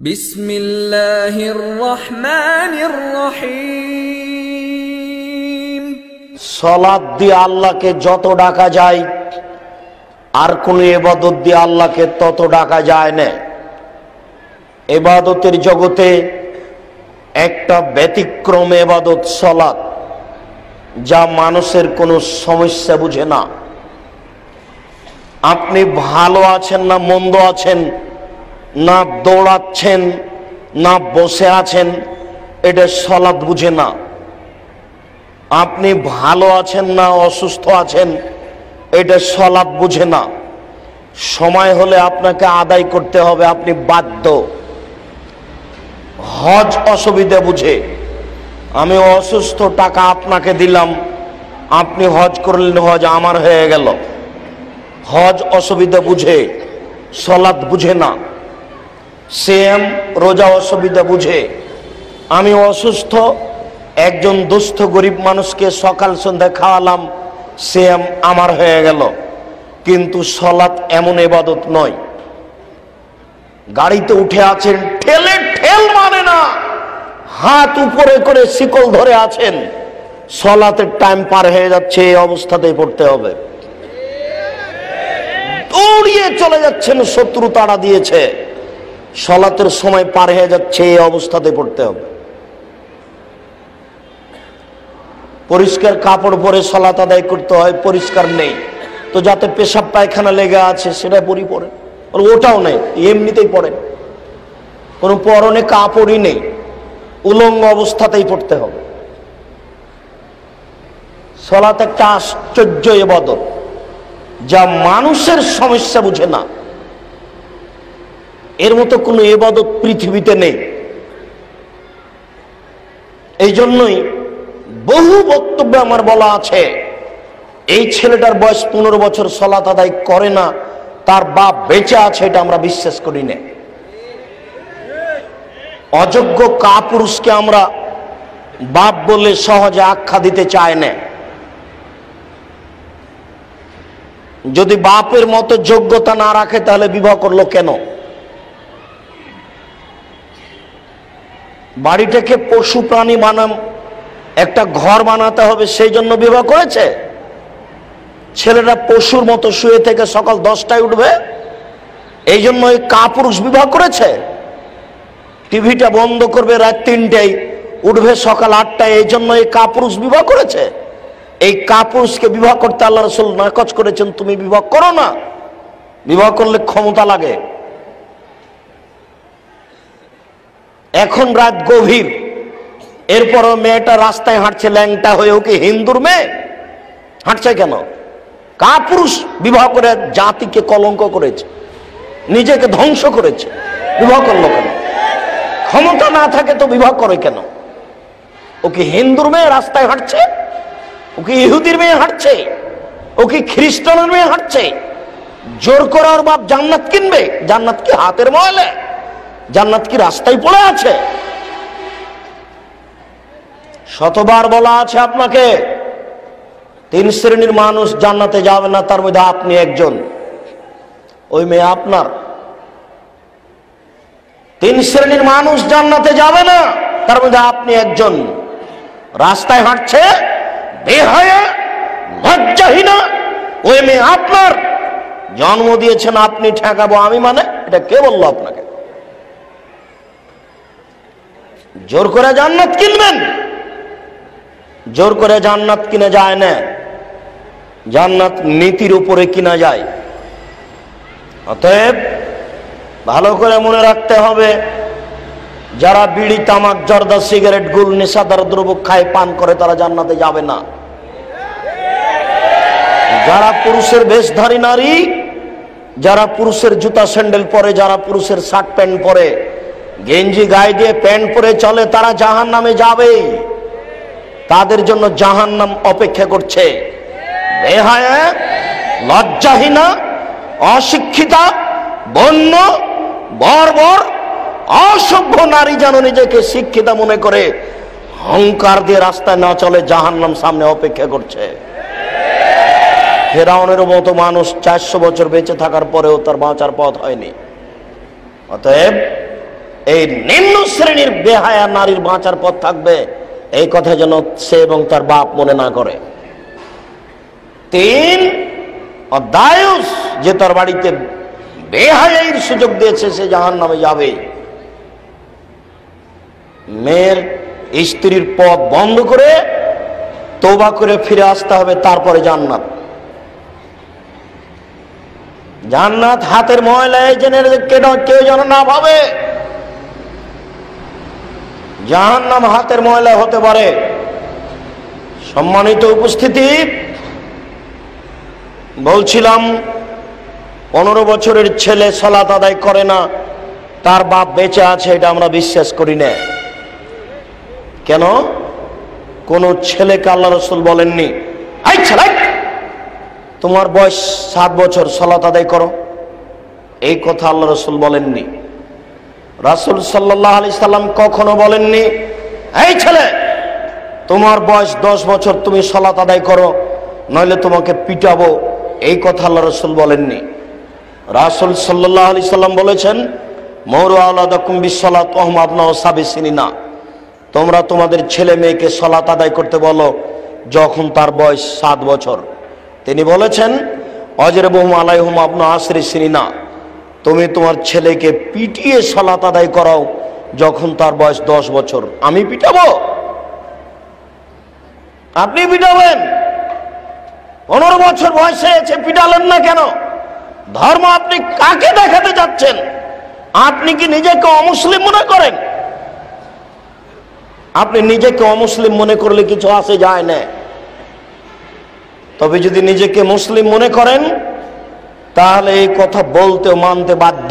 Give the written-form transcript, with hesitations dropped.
বিসমিল্লাহির রহমানির রহিম। সালাত দিয়ে আল্লাহকে যত ডাকা যায় আর কোন ইবাদত দিয়ে আল্লাহকে তত ডাকা যায় না। ইবাদতের জগতে একটা ব্যতিক্রম ইবাদত সালাত, যা মানুষের কোনো সমস্যা বুঝে না। আপনি ভালো আছেন না মন্দ আছেন, না দৌড়াচ্ছেন না বসে আছেন, এটা সালাত বুঝে না। আপনি ভালো আছেন না অসুস্থ আছেন, এটা সালাত বুঝে না। সময় হলে আপনাকে আদায় করতে হবে, আপনি বাধ্য। হজ অসুবিধা বুঝে, আমি অসুস্থ, টাকা আপনাকে দিলাম, আপনি হজ করলেন, হজ আমার হয়ে গেল। হজ অসুবিধা বুঝে, সালাত বুঝে না। সিয়াম রোজা অসুবিধা বুঝে, আমি অসুস্থ, একজন দুস্থ গরিব মানুষকে সকাল সন্ধ্যা খাওয়ালাম, সিয়াম আমার হয়ে গেল। কিন্তু সালাত এমন ইবাদত নয়। গাড়িতে উঠে আছেন, ঠেলে ঠেল মানে না, হাত উপরে করে শিকল ধরে আছেন, সালাতের টাইম পার হয়ে যাচ্ছে, এই অবস্থাতেই পড়তে হবে। দৌড়িয়ে চলে যাচ্ছেন, শত্রু তাড়া দিয়েছে, সালাতের সময় পার হয়ে যাচ্ছে, এই অবস্থাতে পড়তে হবে। পরিষ্কার কাপড় পরে সালাত আদায় করতে হয়, পরিষ্কার নেই তো যাতে পেশাব পায়খানা লেগে আছে সেটা পরি পড়ে, ওটাও নেই, এমনিতেই পড়ে। কোনো পরনে কাপড়ই নেই, উলঙ্গ অবস্থাতেই পড়তে হবে। সালাত একটা আশ্চর্য ইবাদত, যা মানুষের সমস্যা বুঝে না। এর মতো কোনো ইবাদত পৃথিবীতে নেই। এই জন্যই বহু বক্তব্যে আমার বলা আছে, এই ছেলেটার বয়স 15 বছর, সালাত আদায় করে না, তার বাপ বেঁচে আছে, এটা আমরা বিশ্বাস করি না। অযোগ্য কাপুরুষকে আমরা বাপ বলে সহজে আখ্যা দিতে চায় না। যদি বাপের মতো যোগ্যতা না রাখে তাহলে বিবাহ করলো কেন? বাড়িটাকে পশু প্রাণী বানাম, একটা ঘর বানাতে হবে, সেই জন্য বিবাহ করেছে? ছেলেরা পশুর মতো শুয়ে থেকে সকাল 10টায় উঠবে, এই জন্য এই কাপুরুষ বিবাহ করেছে? টিভিটা বন্ধ করবে রাত 3টায়, উঠবে সকাল 8টায়, এই জন্য এই কাপুরুষ বিবাহ করেছে? এই কাপুরুষকে বিবাহ করতে আল্লাহ রাসূল নাকচ করেছেন, তুমি বিবাহ করো না, বিবাহ করলে ক্ষমতা লাগে। এখন রাত গভীর, এরপরও মেয়েটা রাস্তায় হাঁটছে ল্যাংটা হয়ে, ওকে হিন্দুর মেয়ে হাঁটছে কেন? কাপুরুষ বিবাহ করে জাতিকে কলঙ্ক করেছে, নিজেকে ধ্বংস করেছে, বিবাহ করলো কেন? ক্ষমতা না থাকে তো বিবাহ করে কেন? ওকে হিন্দুর মেয়ে রাস্তায় হাঁটছে, ওকে ইহুদির মেয়ে হাঁটছে, ওকে খ্রিস্টানের মেয়ে হাঁটছে, জোর করে ওর বাপ জান্নাত কিনবে? জান্নাত কি হাতের ময়লা? জান্নাত কি রাস্তায় পড়ে আছে? শতবার বলা আছে আপনাকে, 3 শ্রেণীর মানুষ জান্নাতে যাবে না, তার মধ্যে আপনি একজন। ওই মেয়ে আপনার। 3 শ্রেণীর মানুষ জান্নাতে যাবে না, তার মধ্যে আপনি একজন। রাস্তায় হাঁটছে বেহায়া লজ্জাহীনা, ওই মেয়ে আপনার। জন্ম দিয়েছেন আপনি, ঠেকাবো আমি মানে? এটা কে বললো আপনাকে? জোর করে জান্নাত কিনবেন? জোর করে জান্নাত কিনা যায় না, জান্নাত নীতির উপরে কিনা যায়। অতএব ভালো করে মনে রাখতে হবে, যারা বিড়ি তামাক জর্দা সিগারেট গুল নেশাদার দ্রব্য খায় পান করে, তারা জান্নাতে যাবে না। যারা পুরুষের বেশধারী নারী, যারা পুরুষের জুতা স্যান্ডেল পরে, যারা পুরুষের শার্ট প্যান্ট পরে, গেঞ্জি গায়ে দিয়ে প্যান্ট পরে চলে, তারা জাহান্নামে যাবে। তাদের জন্য জাহান্নাম অপেক্ষা করছে। বেহায়া, লজ্জাহীনা, অশিক্ষিতা, বন্য, বর্বর, অসভ্য নারী যেন নিজেকে শিক্ষিতা মনে করে অহংকার দিয়ে রাস্তায় না চলে, জাহান্নাম সামনে অপেক্ষা করছে। ফেরাউনের মতো মানুষ 400 বছর বেঁচে থাকার পরেও তার বাঁচার পথ হয়নি। অতএব এই নিম্ন শ্রেণীর বেহায়া নারীর বাঁচার পথ থাকবে, এই কথা যেন সে এবং তার বাপ মনে না করে। 3, দায়ুস, যে তার বাড়িতে বেহায়ার সুযোগ দিয়েছে সে জাহান্নামে যাবে। মেয়ের স্ত্রীর পথ বন্ধ করে তওবা করে ফিরে আসতে হবে, তারপরে জান্নাত। জান্নাত হাতের ময়লায় জেনে কেউ যেন না ভাবে জাহান্নাম হাতের ময়লা হতে পারে। সম্মানিত উপস্থিতি, বলছিলাম 15 বছরের ছেলে সালাত আদায় করে না, তার বাপ বেঁচে আছে, এটা আমরা বিশ্বাস করি না। কেন? কোন ছেলেকে আল্লাহ রাসূল বলেননি এই ছেলে তোমার বয়স 7 বছর, সালাত আদায় করো, এই কথা আল্লাহ রাসূল বলেননি। রাসূল সাল্লাল্লাহু আলাইহি সাল্লাম কখনো বলেননি এই ছেলে তোমার বয়স 10 বছর, তুমি সালাত আদায় করো, নইলে তোমাকে পিটাবো, এই কথা আল্লাহ রাসূল বলেননি। রাসূল সাল্লাল্লাহু আলাইহি সাল্লাম বলেছেন মৌরু আওলাদাকুম বিসসালাত ওয়া হুম আবনাউ সাব'i সিনিনা, তোমরা তোমাদের ছেলে মেয়েকে সালাত আদায় করতে বলো যখন তার বয়স 7 বছর। তিনি বলেছেন অজরিবুহুম আলাইহুম আবনা 10 সিনিনা, তুমি তোমার ছেলেকে পিটিয়ে সালাত আদায় করাও যখন তার বয়স 10 বছর। আমি পিটাবো? আপনি পিটাবেন? 15 বছর বয়সে এসে পিটালেন না কেন? ধর্ম আপনি কাকে দেখাতে যাচ্ছেন? আপনি কি নিজেকে অমুসলিম মনে করেন? আপনি নিজেকে অমুসলিম মনে করলে কিছু আসে যায় না। তবে যদি নিজেকে মুসলিম মনে করেন তাহলে এই কথা বলতে মানতে বাধ্য।